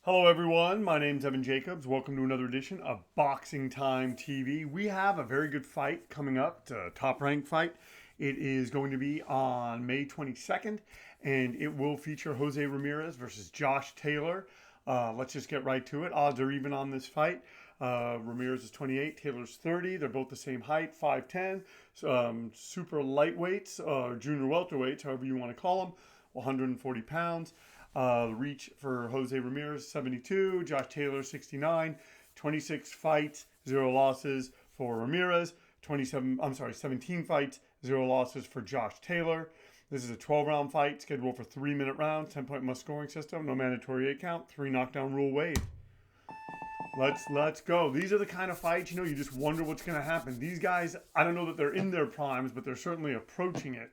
Hello, everyone. My name's Evan Jacobs. Welcome to another edition of Boxing Time TV. We have a very good fight coming up. It's a top ranked fight. It is going to be on May 22nd, and it will feature Jose Ramirez versus Josh Taylor. Let's just get right to it. Odds are even on this fight. Ramirez is 28, Taylor's 30. They're both the same height, 5'10. Super lightweights, junior welterweights, however you want to call them, 140 pounds. Reach for Jose Ramirez, 72. Josh Taylor, 69. 26 fights, 0 losses for Ramirez. 17 fights, 0 losses for Josh Taylor. This is a 12-round fight scheduled for 3-minute rounds, 10-point must scoring system, no mandatory 8 count, 3 knockdown rule waived. Let's go. These are the kind of fights, you just wonder what's going to happen. These guys, I don't know that they're in their primes, but they're certainly approaching it.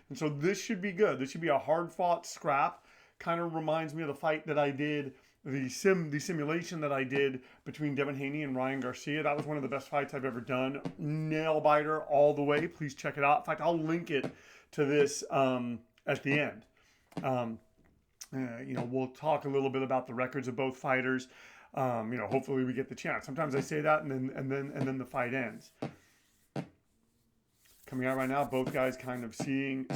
And so this should be good. This should be a hard-fought scrap. Kind of reminds me of the fight that I did, the simulation that I did between Devin Haney and Ryan Garcia. That was one of the best fights I've ever done. Nail biter all the way. Please check it out. In fact, I'll link it to this at the end. We'll talk a little bit about the records of both fighters. Hopefully we get the chance. Sometimes I say that and then the fight ends. Coming out right now, both guys kind of seeing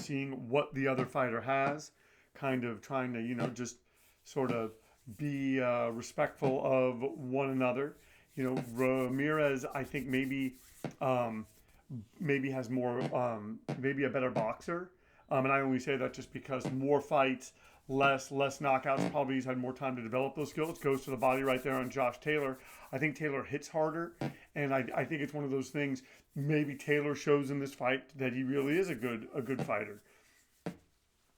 what the other fighter has. Kind of trying to, just sort of be respectful of one another. Ramirez, I think maybe has more, maybe a better boxer. And I only say that just because more fights, less knockouts. Probably he's had more time to develop those skills. Goes to the body right there on Josh Taylor. I think Taylor hits harder, and I think it's one of those things. Maybe Taylor shows in this fight that he really is a good fighter.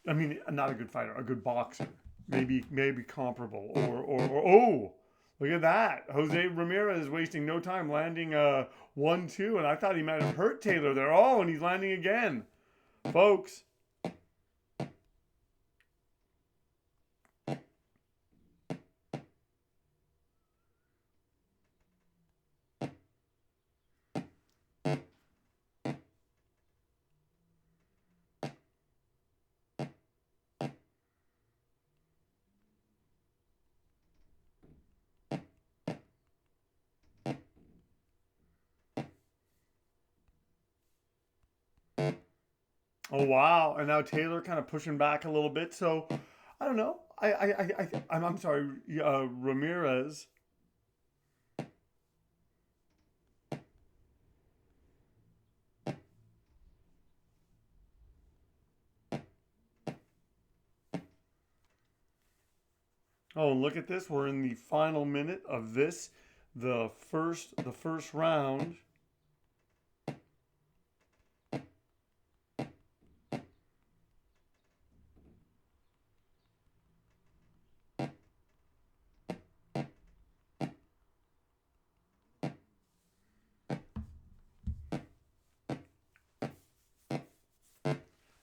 I mean, not a good fighter, a good boxer. Maybe comparable. Or look at that. Jose Ramirez is wasting no time landing 1-2, and I thought he might have hurt Taylor there. Oh, and he's landing again. Folks. Oh wow! And now Taylor kind of pushing back a little bit. So I don't know. I'm sorry, Ramirez. Oh, look at this. We're in the final minute of this, the first round.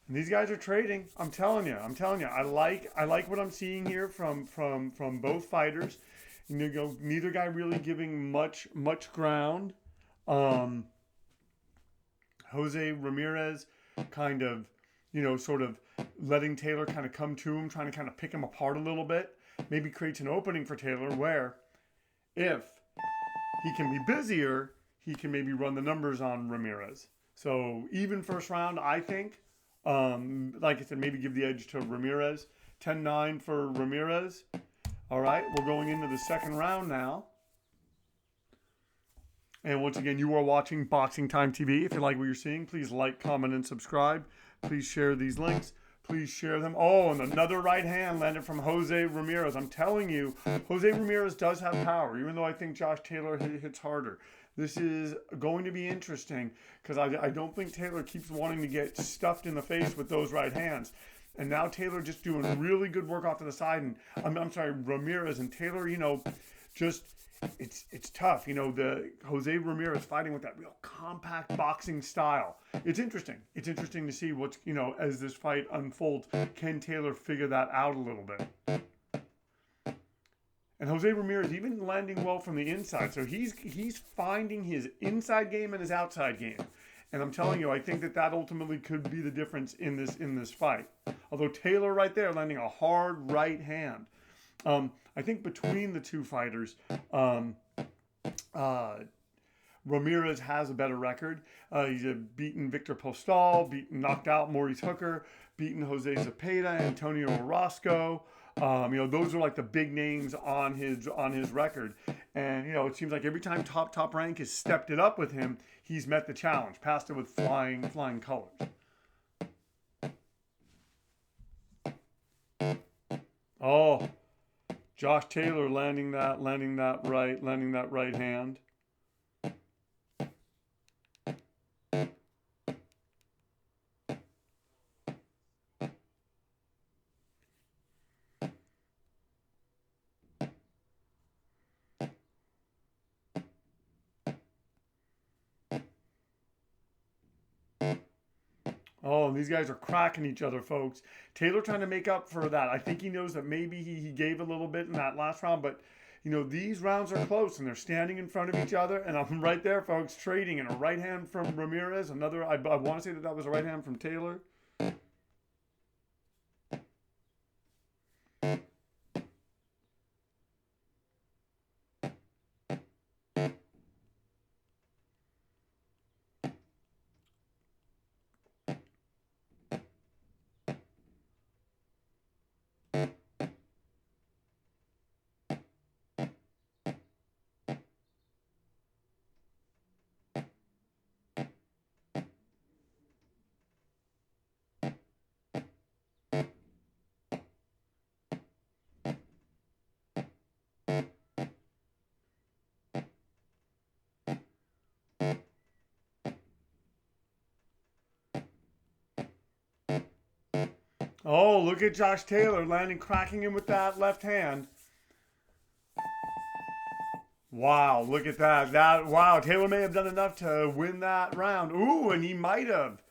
And these guys are trading. I'm telling you. I like what I'm seeing here from both fighters. Neither guy really giving much ground. Jose Ramirez kind of, sort of letting Taylor kind of come to him, trying to kind of pick him apart a little bit. Maybe creates an opening for Taylor where if he can be busier, he can maybe run the numbers on Ramirez. So even first round, I think. Like I said, maybe give the edge to Ramirez. 10-9 for Ramirez. All right, we're going into the second round now. And once again, you are watching Boxing Time TV. If you like what you're seeing, please like, comment, and subscribe. Please share these links. Please share them. Oh, and another right hand landed from Jose Ramirez. I'm telling you, Jose Ramirez does have power, even though I think Josh Taylor hits harder. This is going to be interesting because I don't think Taylor keeps wanting to get stuffed in the face with those right hands. And now Taylor just doing really good work off to the side. And I'm sorry, Ramirez and Taylor, just it's tough. The Jose Ramirez fighting with that real compact boxing style. It's interesting. It's interesting to see what's, as this fight unfolds, can Taylor figure that out a little bit? And Jose Ramirez even landing well from the inside. So he's finding his inside game and his outside game. And I'm telling you, I think that ultimately could be the difference in this fight. Although Taylor right there landing a hard right hand. I think between the two fighters, uh, Ramirez has a better record. He's beaten Victor Postal, knocked out Maurice Hooker, beaten Jose Zepeda, Antonio Orozco. Those are like the big names on his record. And it seems like every time top rank has stepped it up with him, he's met the challenge, passed it with flying colors. Oh, Josh Taylor landing that right hand. Oh, and these guys are cracking each other, folks. Taylor trying to make up for that. I think he knows that maybe he gave a little bit in that last round, but these rounds are close and they're standing in front of each other. And I'm right there, folks, trading. And a right hand from Ramirez. Another, I want to say that was a right hand from Taylor. Oh, look at Josh Taylor cracking him with that left hand. Wow, look at that. Wow, Taylor may have done enough to win that round. Ooh, and he might have.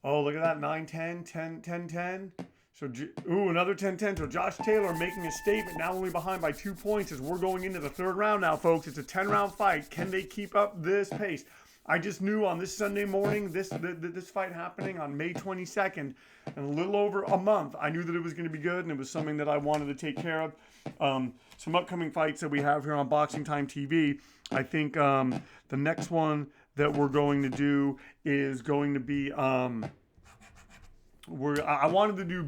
Oh, look at that. 9-10, 10-10. So, another 10-10. So Josh Taylor making a statement, now only behind by 2 points as we're going into the third round now, folks. It's a 10-round fight. Can they keep up this pace? I just knew on this Sunday morning, this fight happening on May 22nd, in a little over a month, I knew that it was going to be good, and it was something that I wanted to take care of. Some upcoming fights that we have here on Boxing Time TV. I think the next one that we're going to do is going to be... I wanted to do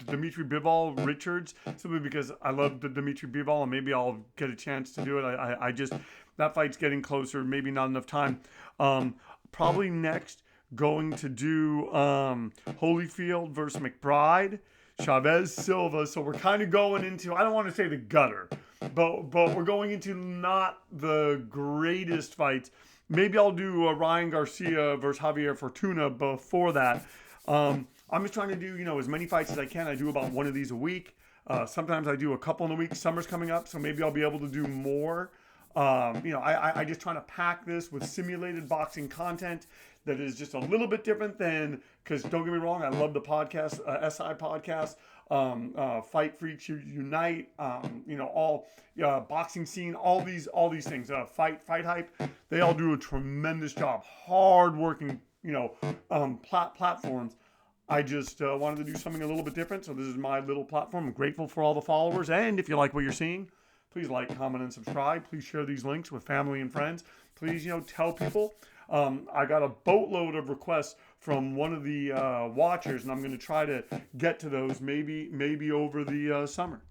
Dimitri Bivol Richards simply because I love the Dimitri Bivol, and maybe I'll get a chance to do it. I just, that fight's getting closer, maybe not enough time. Probably next going to do Holyfield versus McBride, Chavez Silva. So we're kind of going into, I don't want to say the gutter, but we're going into not the greatest fights. Maybe I'll do Ryan Garcia versus Javier Fortuna before that. I'm just trying to do, as many fights as I can. I do about one of these a week. Sometimes I do a couple in a week. Summer's coming up, so maybe I'll be able to do more. I just trying to pack this with simulated boxing content that is just a little bit different than, because don't get me wrong, I love the podcast, SI podcast, Fight Freaks Unite, all boxing scene, all these things, fight hype. They all do a tremendous job, hard-working, platforms. I just wanted to do something a little bit different, so this is my little platform. I'm grateful for all the followers, and if you like what you're seeing, please like, comment, and subscribe. Please share these links with family and friends. Please, tell people. I got a boatload of requests from one of the watchers, and I'm going to try to get to those maybe over the summer.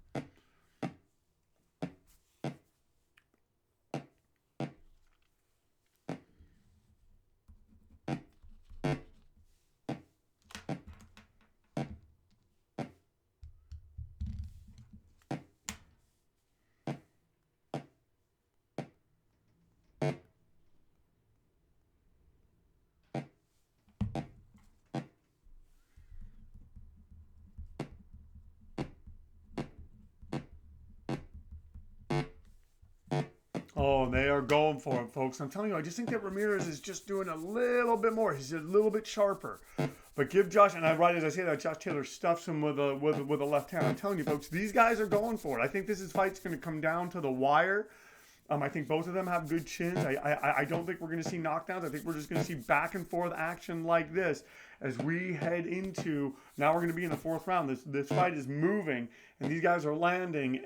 Oh, they are going for it, folks. I'm telling you, I just think that Ramirez is just doing a little bit more. He's a little bit sharper. But give Josh, and right as I say that, Josh Taylor stuffs him with a left hand. I'm telling you, folks, these guys are going for it. I think this fight's going to come down to the wire. I think both of them have good chins. I don't think we're going to see knockdowns. I think we're just going to see back and forth action like this as we head into, now we're going to be in the fourth round. This fight is moving, and these guys are landing.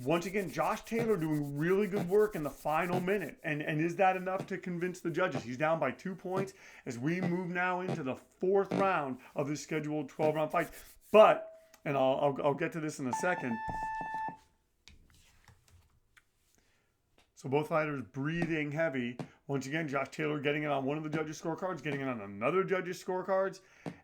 Once again, Josh Taylor doing really good work in the final minute. And is that enough to convince the judges? He's down by 2 points as we move now into the fourth round of this scheduled 12-round fight. But, and I'll get to this in a second, so both fighters breathing heavy. Once again, Josh Taylor getting it on one of the judges' scorecards, getting it on another judge's scorecards,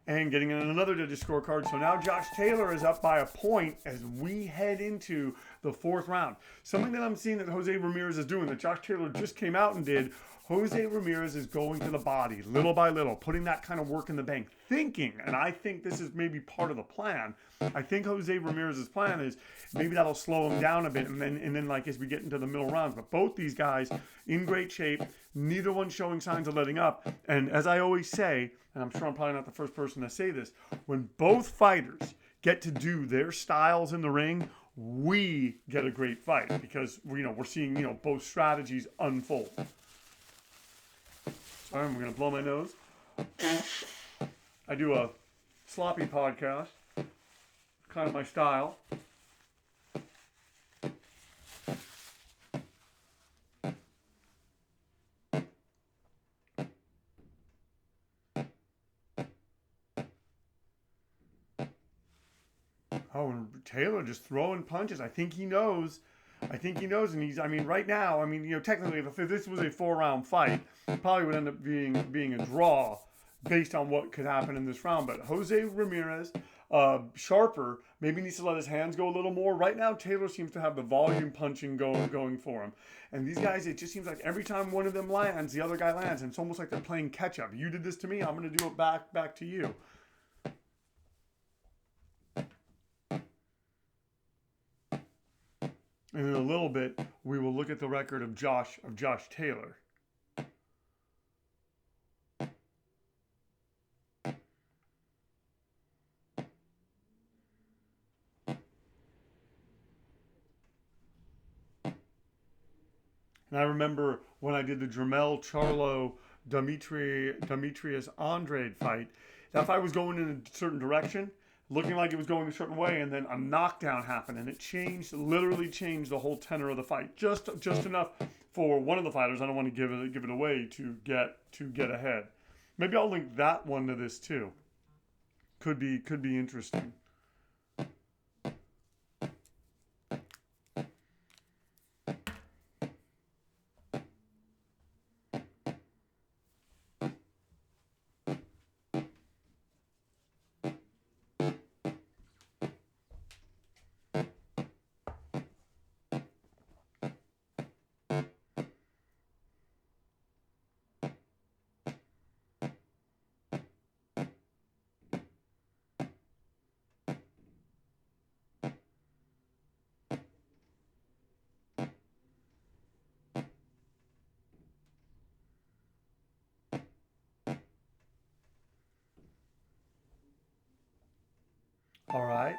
and getting it on another judge's scorecard. So now Josh Taylor is up by a point as we head into the fourth round. Something that I'm seeing that Jose Ramirez is doing, that Josh Taylor just came out and did, Jose Ramirez is going to the body little by little, putting that kind of work in the bank, thinking, and I think this is maybe part of the plan. I think Jose Ramirez's plan is maybe that'll slow him down a bit, and then like as we get into the middle rounds. But both these guys in great shape, neither one showing signs of letting up. And as I always say, and I'm sure I'm probably not the first person to say this, when both fighters get to do their styles in the ring, we get a great fight because we're seeing both strategies unfold. Sorry, I'm going to blow my nose. I do a sloppy podcast, kind of my style. Oh, and Taylor just throwing punches. I think he knows, and he's. I mean, right now, technically, if this was a 4-round fight, it probably would end up being a draw, based on what could happen in this round. But Jose Ramirez, sharper, maybe needs to let his hands go a little more. Right now, Taylor seems to have the volume punching going for him. And these guys, it just seems like every time one of them lands, the other guy lands, and it's almost like they're playing catch up. You did this to me, I'm going to do it back to you. And in a little bit, we will look at the record of Josh Taylor. And I remember when I did the Jermell Charlo Demetrius Andrade fight, that fight was going in a certain direction, looking like it was going a certain way, and then a knockdown happened, and it literally changed the whole tenor of the fight. Just enough for one of the fighters, I don't want to give it away, to get ahead. Maybe I'll link that one to this too. Could be interesting. All right,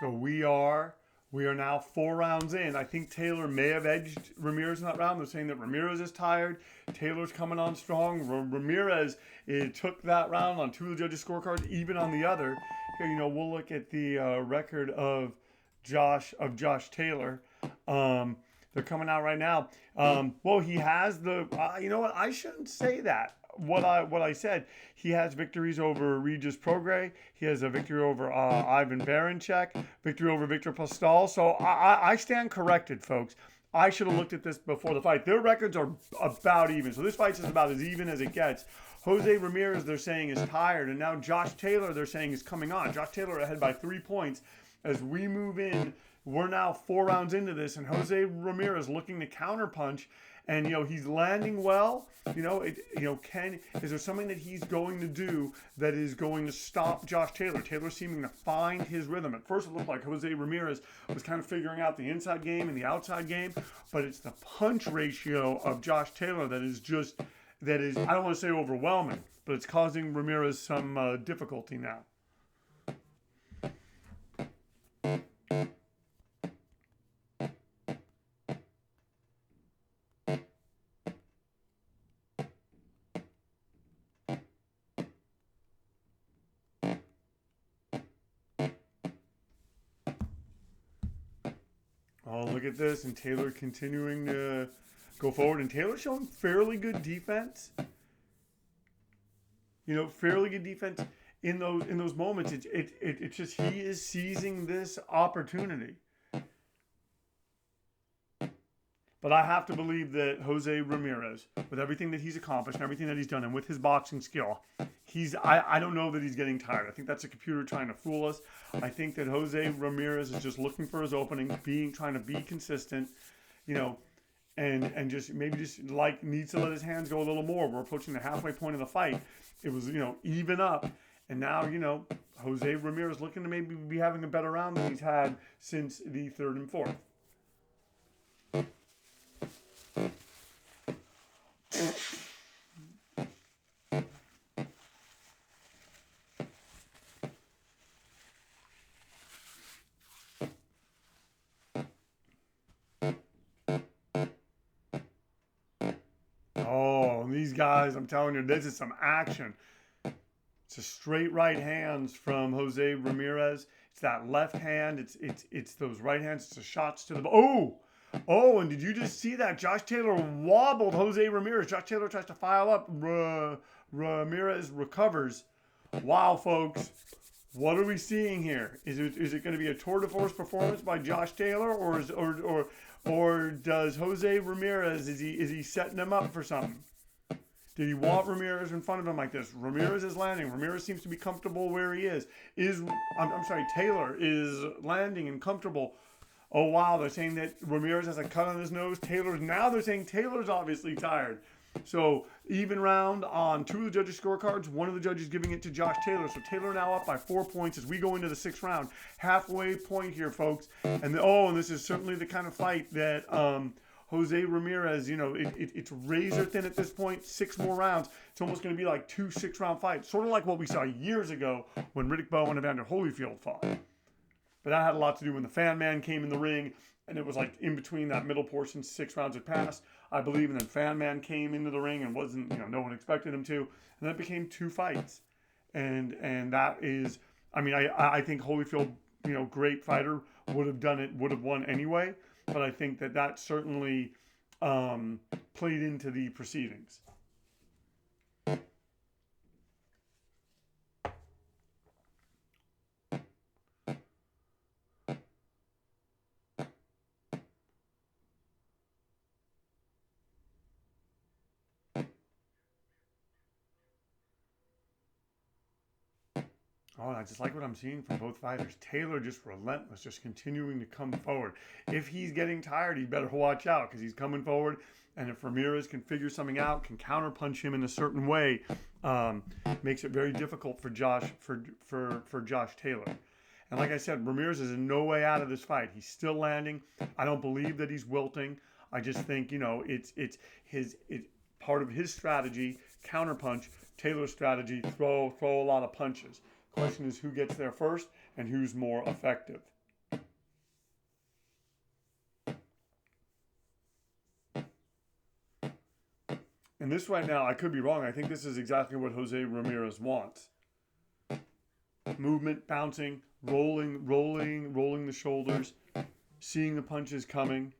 so we are now 4 rounds in. I think Taylor may have edged Ramirez in that round. They're saying that Ramirez is tired. Taylor's coming on strong. Ramirez took that round on 2 of the judges' scorecards, even on the other. Here, we'll look at the record of Josh Taylor. They're coming out right now. Well, he has the. You know what? I shouldn't say that. What I said, he has victories over Regis Prograis. He has a victory over Ivan Barancek, victory over Victor Postal. So I stand corrected, folks. I should have looked at this before the fight. Their records are about even. So this fight's just about as even as it gets. Jose Ramirez, they're saying, is tired. And now Josh Taylor, they're saying, is coming on. Josh Taylor ahead by 3 points. As we move in, we're now 4 rounds into this. And Jose Ramirez looking to counterpunch. And, he's landing well. Is there something that he's going to do that is going to stop Josh Taylor? Taylor seeming to find his rhythm. At first, it looked like Jose Ramirez was kind of figuring out the inside game and the outside game, but it's the punch ratio of Josh Taylor that is, I don't want to say overwhelming, but it's causing Ramirez some difficulty now. Oh, look at this. And Taylor continuing to go forward. And Taylor showing fairly good defense. Fairly good defense in those moments. It's just he is seizing this opportunity. But I have to believe that Jose Ramirez, with everything that he's accomplished and everything that he's done, and with his boxing skill, I don't know that he's getting tired. I think that's a computer trying to fool us. I think that Jose Ramirez is just looking for his opening, trying to be consistent, and just needs to let his hands go a little more. We're approaching the halfway point of the fight. It was, even up. And now, Jose Ramirez looking to maybe be having a better round than he's had since the third and fourth. Oh, these guys, I'm telling you, this is some action. It's a straight right hands from Jose Ramirez. It's that left hand. It's those right hands. It's the shots to the... Oh, and did you just see that? Josh Taylor wobbled Jose Ramirez. Josh Taylor tries to file up. Ramirez recovers. Wow, folks. What are we seeing here? Is it going to be a tour de force performance by Josh Taylor, or does Jose Ramirez, is he setting him up for something? Did he want Ramirez in front of him like this? Ramirez is landing. Ramirez seems to be comfortable where he is. Taylor is landing and comfortable. Oh, wow, they're saying that Ramirez has a cut on his nose. They're saying Taylor's obviously tired. So, even round on two of the judges' scorecards. One of the judges giving it to Josh Taylor. So, Taylor now up by 4 points as we go into the sixth round. Halfway point here, folks. And this is certainly the kind of fight that Jose Ramirez, it's razor thin at this point. 6 more rounds. It's almost going to be like 2 6-round fights. Sort of like what we saw years ago when Riddick Bowe and Evander Holyfield fought. But that had a lot to do when the Fan Man came in the ring, and it was like in between that middle portion, 6 rounds had passed, I believe, and then Fan Man came into the ring and wasn't, no one expected him to, and then it became 2 fights, and that is, I think Holyfield, great fighter, would have won anyway, but I think that certainly played into the proceedings. Oh, I just like what I'm seeing from both fighters. Taylor just relentless, just continuing to come forward. If he's getting tired, he better watch out because he's coming forward. And if Ramirez can figure something out, can counterpunch him in a certain way, makes it very difficult for Josh Taylor. And like I said, Ramirez is in no way out of this fight. He's still landing. I don't believe that he's wilting. I just think it's part of his strategy, counterpunch. Taylor's strategy, throw a lot of punches. Question is who gets there first and who's more effective. And this right now, I could be wrong. I think this is exactly what Jose Ramirez wants. Movement, bouncing, rolling the shoulders, seeing the punches coming.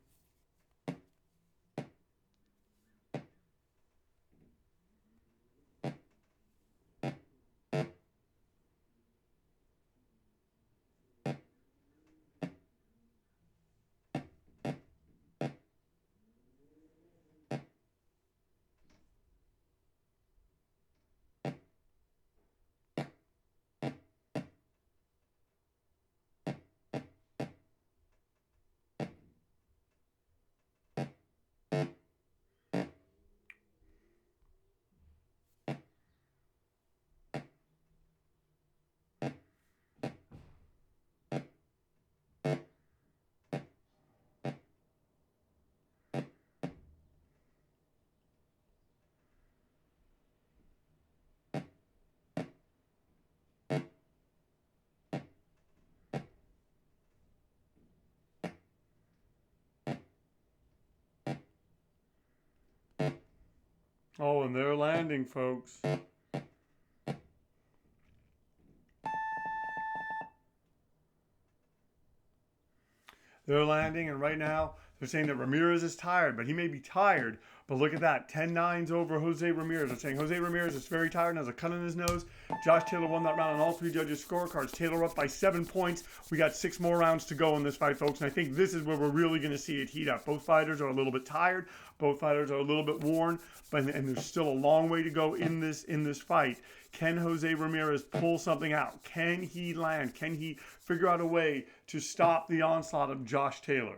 Oh, and they're landing, folks. They're landing, and right now they're saying that Ramirez is tired, but he may be tired. But look at that, 10-9s over Jose Ramirez. They're saying Jose Ramirez is very tired and has a cut in his nose. Josh Taylor won that round on all three judges' scorecards. Taylor up by 7 points. We got 6 more rounds to go in this fight, folks, and I think this is where we're really going to see it heat up. Both fighters are a little bit tired. Both fighters are a little bit worn, and there's still a long way to go in this fight. Can Jose Ramirez pull something out? Can he land? Can he figure out a way to stop the onslaught of Josh Taylor?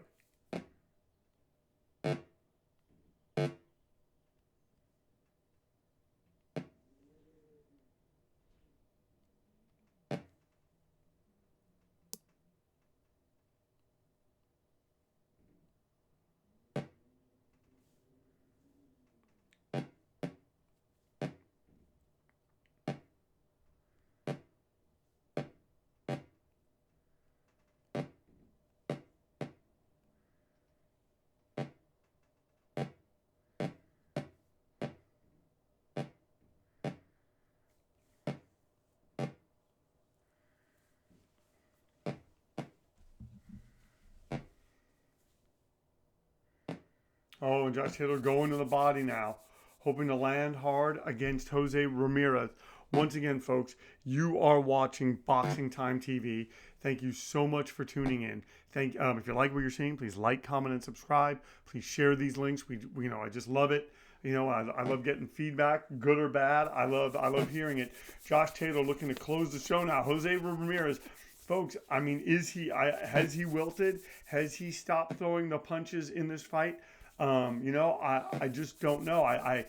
Oh, and Josh Taylor going to the body now, hoping to land hard against Jose Ramirez. Once again, folks, you are watching Boxing Time TV. Thank you so much for tuning in. If you like what you're seeing, please like, comment, and subscribe. Please share these links. I just love it. I love getting feedback, good or bad. I love hearing it. Josh Taylor looking to close the show now. Jose Ramirez. Folks, I mean, has he wilted? Has he stopped throwing the punches in this fight? I just don't know. I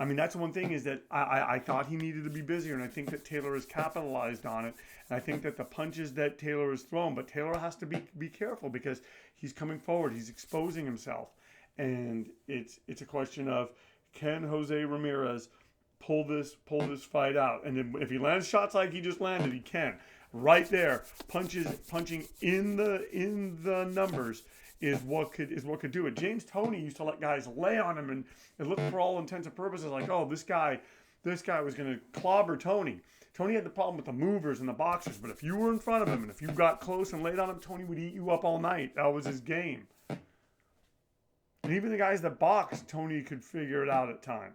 mean, that's one thing is that I thought he needed to be busier, and I think that Taylor has capitalized on it. And I think that the punches that Taylor has thrown, but Taylor has to be careful because he's coming forward, he's exposing himself, and it's a question of can Jose Ramirez pull this fight out? And if he lands shots like he just landed, he can. Right there, punching in the numbers is what could do it. James Toney used to let guys lay on him, and it looked for all intents and purposes like, oh, this guy was going to clobber Toney. Toney had the problem with the movers and the boxers, but if you were in front of him and if you got close and laid on him, Toney would eat you up all night. That was his game. And even the guys that boxed, Toney could figure it out at times.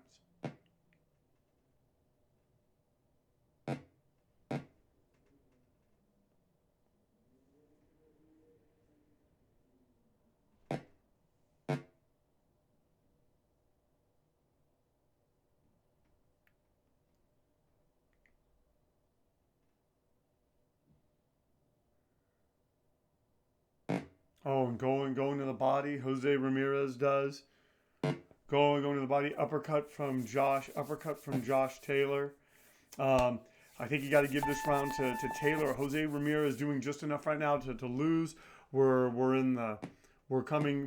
Oh, and going to the body, Jose Ramirez does. Going to the body, uppercut from Josh Taylor. I think you got to give this round to Taylor. Jose Ramirez doing just enough right now to lose. We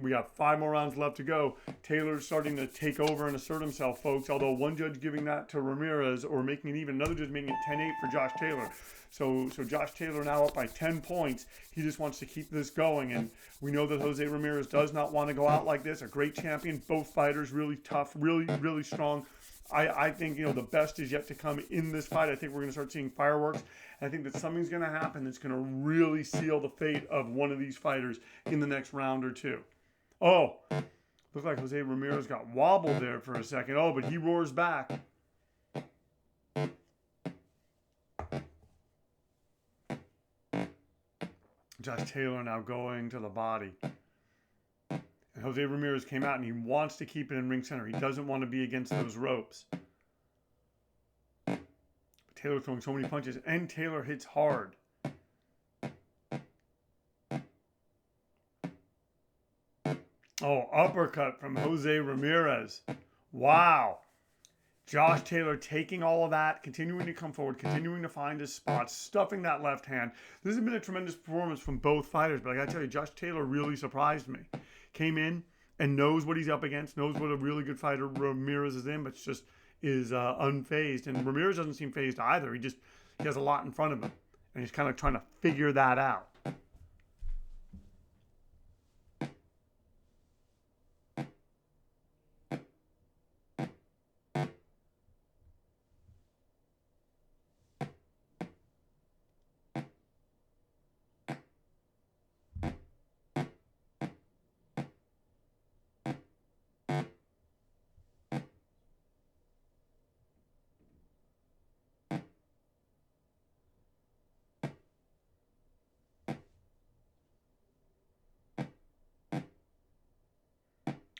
got 5 more rounds left to go. Taylor's starting to take over and assert himself, folks. Although one judge giving that to Ramirez or making it even, another judge making it 10-8 for Josh Taylor. So Josh Taylor now up by 10 points. He just wants to keep this going, and we know that Jose Ramirez does not want to go out like this. A great champion, both fighters really tough, really strong. I think the best is yet to come in this fight. I think we're going to start seeing fireworks. I think that something's going to happen that's going to really seal the fate of one of these fighters in the next round or two. Oh, looks like Jose Ramirez got wobbled there for a second. Oh, but he roars back. Josh Taylor now going to the body. And Jose Ramirez came out and he wants to keep it in ring center. He doesn't want to be against those ropes. But Taylor throwing so many punches, and Taylor hits hard. Oh, uppercut from Jose Ramirez. Wow. Josh Taylor taking all of that, continuing to come forward, continuing to find his spots, stuffing that left hand. This has been a tremendous performance from both fighters, but I got to tell you, Josh Taylor really surprised me. Came in and knows what he's up against, knows what a really good fighter Ramirez is in, but just is unfazed. And Ramirez doesn't seem phased either. He has a lot in front of him, and he's kind of trying to figure that out.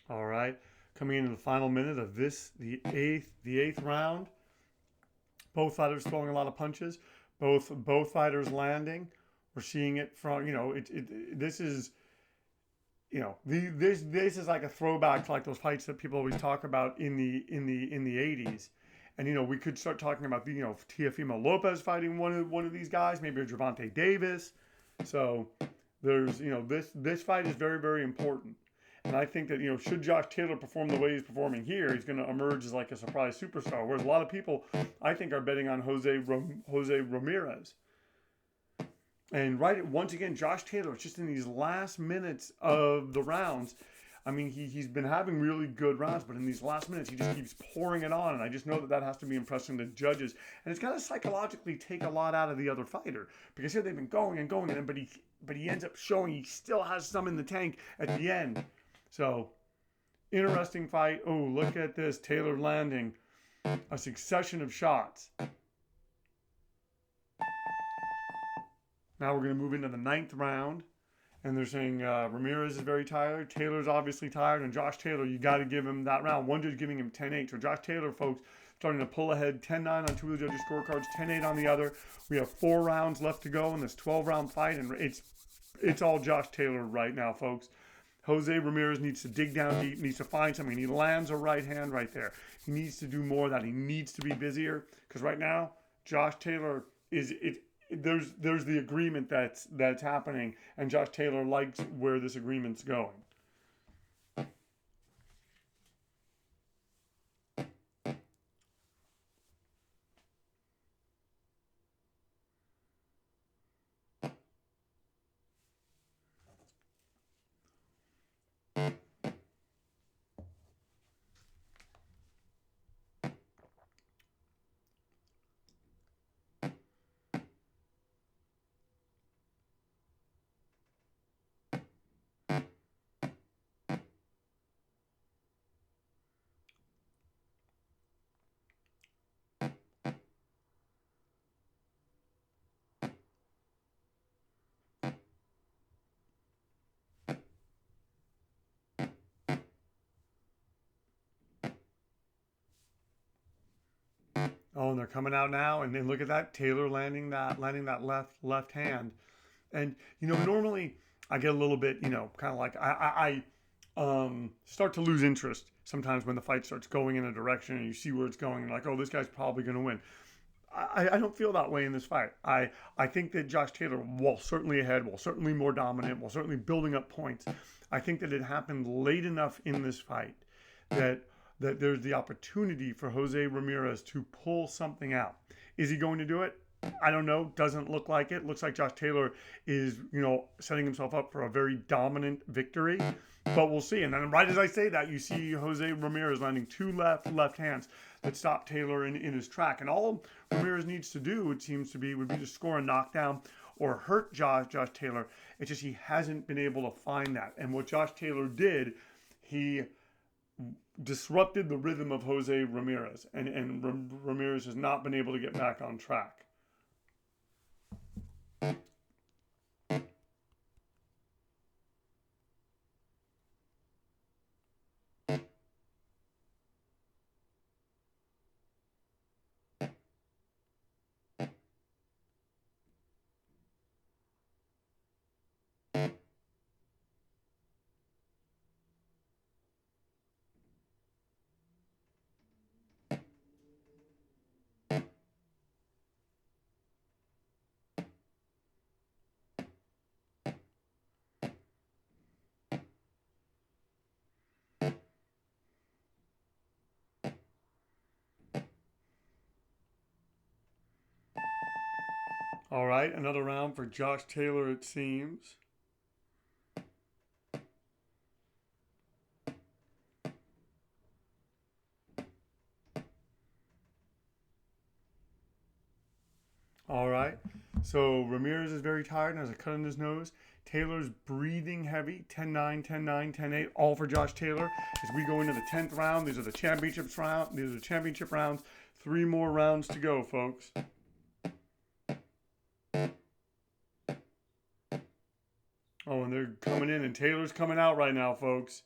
All right. Coming into the final minute of this, the eighth round. Both fighters throwing a lot of punches. Both fighters landing. We're seeing it from this is this is like a throwback to like those fights that people always talk about in the 80s. And we could start talking about Teofimo Lopez fighting one of these guys, maybe a Gervonta Davis. So there's this fight is very, very important. And I think that should Josh Taylor perform the way he's performing here, he's going to emerge as like a surprise superstar. Whereas a lot of people, I think, are betting on Jose Ramirez. And once again, Josh Taylor, just in these last minutes of the rounds, I mean, he's been having really good rounds, but in these last minutes, he just keeps pouring it on. And I just know that has to be impressing the judges. And it's got to psychologically take a lot out of the other fighter. Because here they've been going and going, but he ends up showing he still has some in the tank at the end. So, interesting fight. Oh, look at this. Taylor landing a succession of shots. Now we're going to move into the ninth round. And they're saying Ramirez is very tired. Taylor's obviously tired. And Josh Taylor, you got to give him that round. One judge giving him 10-8. So Josh Taylor, folks, starting to pull ahead 10-9 on two of the judges' scorecards, 10-8 on the other. We have 4 rounds left to go in this 12-round fight. And it's all Josh Taylor right now, folks. Jose Ramirez needs to dig down deep, needs to find something. He lands a right hand right there. He needs to do more of that. He needs to be busier. Because right now, Josh Taylor there's the agreement that's happening, and Josh Taylor likes where this agreement's going. Oh, and they're coming out now, and then look at that Taylor landing that left hand, and normally I get a little bit kind of like I start to lose interest sometimes when the fight starts going in a direction and you see where it's going and like, oh, this guy's probably going to win. I don't feel that way in this fight. I think that Josh Taylor, while certainly ahead, while certainly more dominant, while certainly building up points, I think that it happened late enough in this fight that there's the opportunity for Jose Ramirez to pull something out. Is he going to do it? I don't know. Doesn't look like it. Looks like Josh Taylor is, setting himself up for a very dominant victory. But we'll see. And then right as I say that, you see Jose Ramirez landing 2 left hands that stop Taylor in his track. And all Ramirez needs to do, it seems to be, would be to score a knockdown or hurt Josh Taylor. It's just he hasn't been able to find that. And what Josh Taylor did, he disrupted the rhythm of Jose Ramirez. And Ramirez has not been able to get back on track. All right, another round for Josh Taylor, it seems. All right, so Ramirez is very tired and has a cut in his nose. Taylor's breathing heavy, 10-9, 10-9, 10-8, all for Josh Taylor. As we go into the 10th round, these are the championship rounds. 3 more rounds to go, folks. Oh, and they're coming in, and Taylor's coming out right now, folks.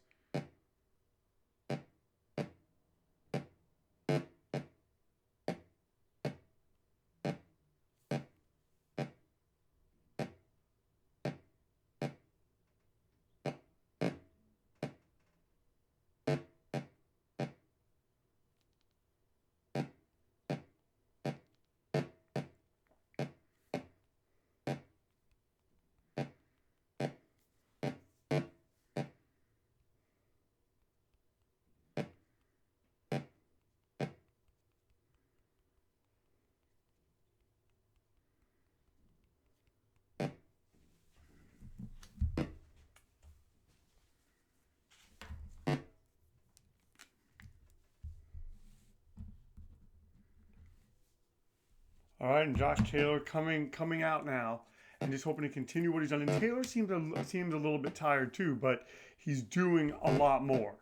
All right, and Josh Taylor coming out now, and just hoping to continue what he's done. And Taylor seems a little bit tired too, but he's doing a lot more.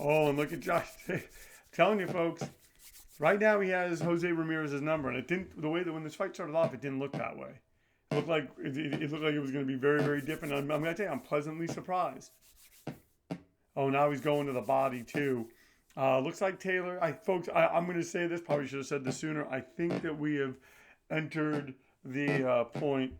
Oh, and look at Josh. I'm telling you, folks. Right now, he has Jose Ramirez's number, and it didn't. The way that when this fight started off, it didn't look that way. It looked like it looked like it was going to be very, very different. I'm going to tell you, I'm pleasantly surprised. Oh, now he's going to the body too. Looks like Taylor. I'm going to say this. Probably should have said this sooner. I think that we have entered the point.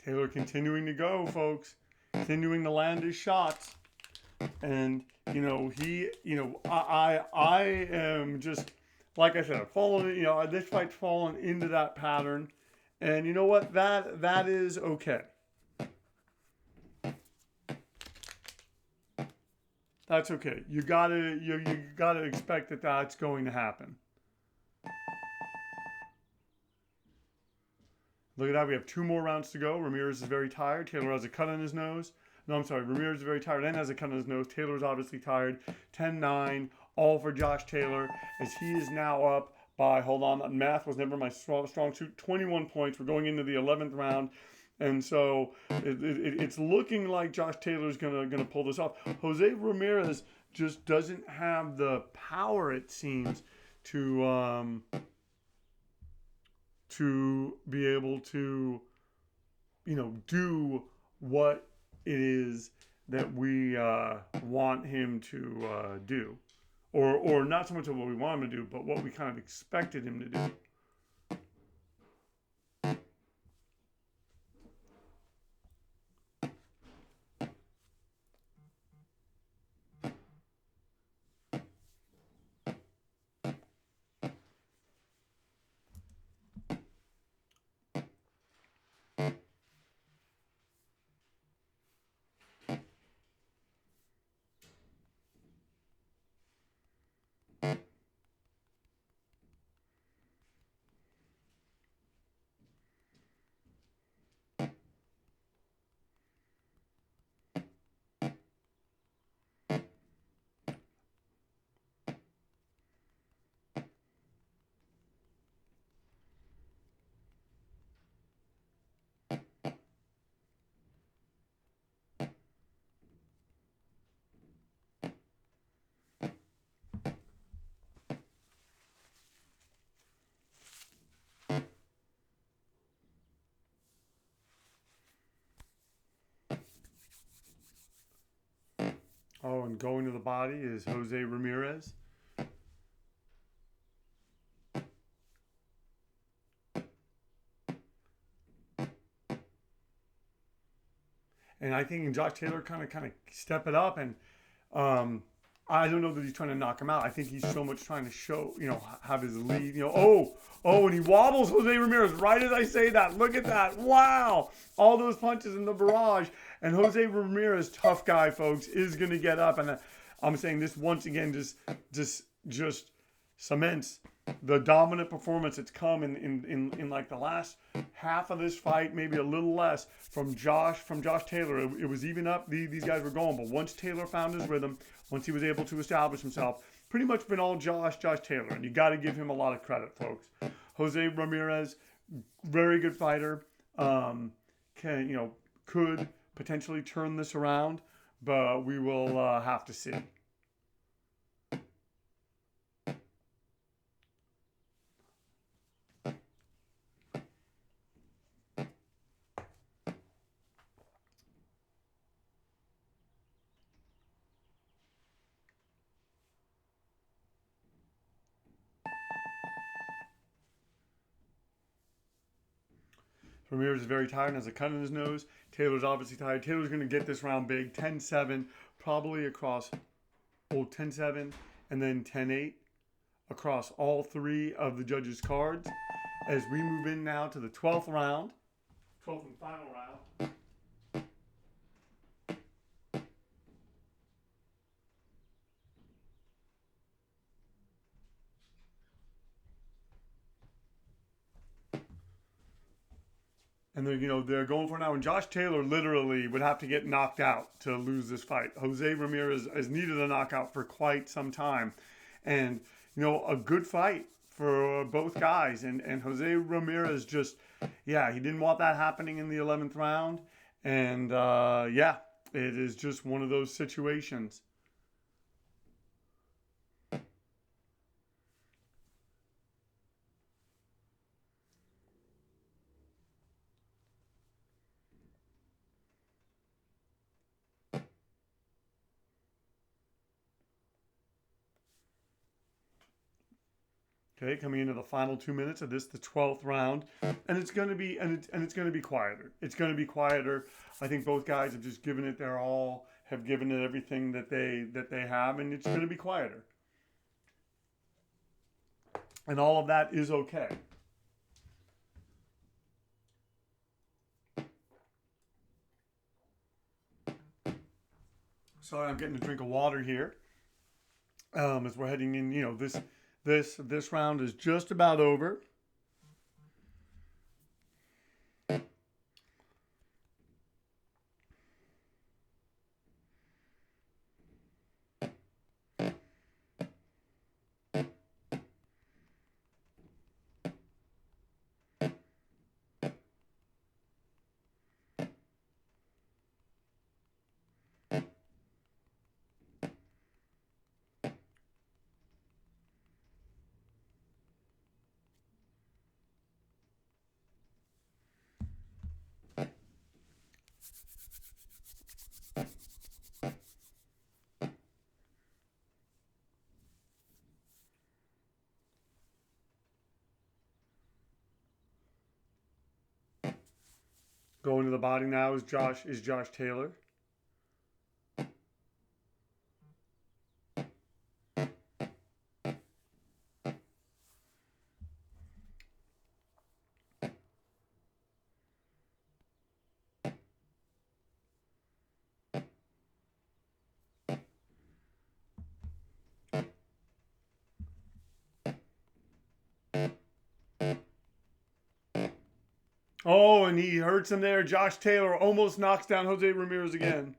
Taylor continuing to go, folks. Continuing to land his shots. And, I am just, like I said, this fight's fallen into that pattern. And you know what? That is okay. That's okay. You gotta expect that that's going to happen. Look at that. We have 2 more rounds to go. Ramirez is very tired. Taylor has a cut on his nose. No, I'm sorry. Ramirez is very tired and has a cut on his nose. Taylor is obviously tired. 10-9. All for Josh Taylor as he is now up by, hold on, math was never my strong suit, 21 points. We're going into the 11th round. And so it's looking like Josh Taylor's gonna pull this off. Jose Ramirez just doesn't have the power, it seems, to be able to, do what it is that we want him to do, or not so much of what we want him to do, but what we kind of expected him to do. Oh, and going to the body is Jose Ramirez. And I think Josh Taylor kind of step it up, and I don't know that he's trying to knock him out. I think he's so much trying to show, have his lead. And he wobbles Jose Ramirez right as I say that. Look at that! Wow, all those punches in the barrage, and Jose Ramirez, tough guy, folks, is going to get up. And I'm saying this once again, just cements the dominant performance that's come in like the last half of this fight, maybe a little less from Josh Taylor. It was even up. These guys were going, but once Taylor found his rhythm, once he was able to establish himself, pretty much been all Josh Taylor, and you got to give him a lot of credit, folks. Jose Ramirez, very good fighter. Could potentially turn this around, but we will have to see. Ramirez is very tired and has a cut in his nose. Taylor's obviously tired. Taylor's going to get this round big. 10-7, probably across 10-7 and then 10-8 across all three of the judges' cards. As we move in now to the 12th round, 12th and final round. And they're going for it now. And Josh Taylor literally would have to get knocked out to lose this fight. Jose Ramirez has needed a knockout for quite some time. And, a good fight for both guys. And Jose Ramirez just, he didn't want that happening in the 11th round. And, it is just one of those situations. Okay, coming into the final 2 minutes of this, the 12th round, and it's going to be it's going to be quieter. It's going to be quieter. I think both guys have just given it their all, have given it everything that they have, and it's going to be quieter. And all of that is okay. Sorry, I'm getting a drink of water here. As we're heading in, this round is just about over. Going to the body now is Josh Taylor. Oh, and he hurts him there. Josh Taylor almost knocks down Jose Ramirez again.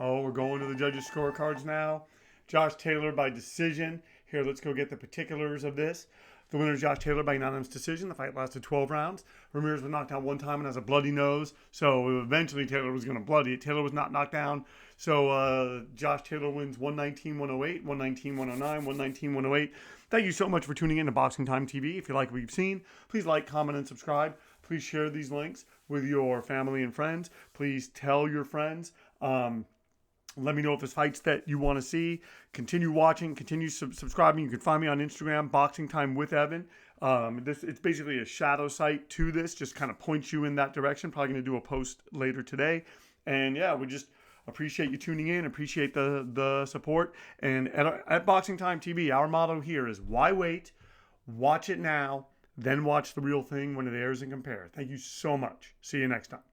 Oh, we're going to the judges' scorecards now. Josh Taylor by decision. Here, let's go get the particulars of this. The winner is Josh Taylor by unanimous decision. The fight lasted 12 rounds. Ramirez was knocked down one time and has a bloody nose. So eventually Taylor was going to bloody it. Taylor was not knocked down. So Josh Taylor wins 119-108, 119-109, 119-108. Thank you so much for tuning in to Boxing Time TV. If you like what you've seen, please like, comment, and subscribe. Please share these links with your family and friends. Please tell your friends. Let me know if there's fights that you want to see. Continue watching. Continue subscribing. You can find me on Instagram, Boxing Time with Evan. It's basically a shadow site to this. Just kind of points you in that direction. Probably going to do a post later today. And yeah, we just appreciate you tuning in. Appreciate the support. And at Boxing Time TV, our motto here is why wait? Watch it now. Then watch the real thing when it airs and compare. Thank you so much. See you next time.